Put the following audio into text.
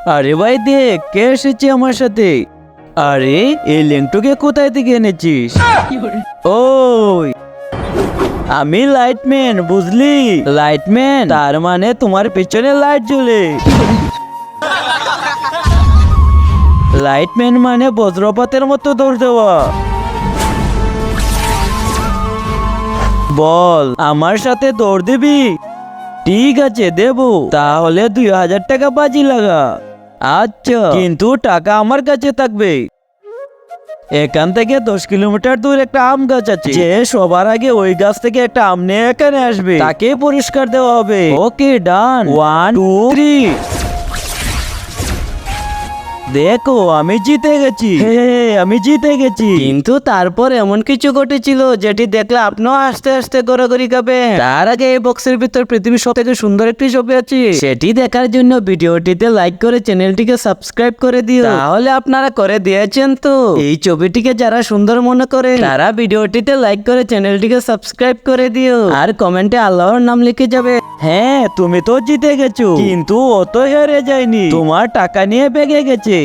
আরে ভাই দেখ কে এসেছে আমার সাথে। আরে এই ল্যাংটুকে কোথায় থেকে এনেছিস? ওই আমি লাইটম্যান, বুঝলি? লাইটম্যান তার মানে তোমার পেছনে লাইট জ্বলে। লাইটম্যান মানে বজ্রপাতের মতো দৌড় দেওয়া। বল আমার সাথে দৌড় দিবি? ঠিক আছে দেবো, তাহলে 2000 টাকা বাজি লাগা। আচ্ছা, কিন্তু টাকা আমার কাছে থাকবে। এখান থেকে 10 কিলোমিটার দূর একটা আম গাছ আছে, যে সবার আগে ওই গাছ থেকে একটা আম নিয়ে এখানে আসবে তাকে পুরস্কার দেওয়া হবে। ওকে ডান, 1 2 3। দেখো আমি জিতে গেছি। আমি জিতে গেছি। কিন্তু তারপর এমন কিছু ঘটেছিল যেটি দেখলে আপনিও আস্তে আস্তে গড়াগড়ি খাবেন। তার আগে এই বক্সের ভিতর পৃথিবীর সব থেকে সুন্দর একটি ছবি আছে, সেটি দেখার জন্য ভিডিওটিতে লাইক করে চ্যানেলটিকে সাবস্ক্রাইব করে দিও। তাহলে আপনারা করে দিয়েছেন তো? এই ছবিটিকে যারা সুন্দর মনে করে তারা ভিডিওটিতে লাইক করে চ্যানেলটিকে সাবস্ক্রাইব করে দিও, আর কমেন্টে আল্লাহর নাম লিখে যাবে। হ্যাঁ তুমি তো জিতে গেছো, কিন্তু অত হেরে যায়নি, তোমার টাকা নিয়ে বেগে গেছে।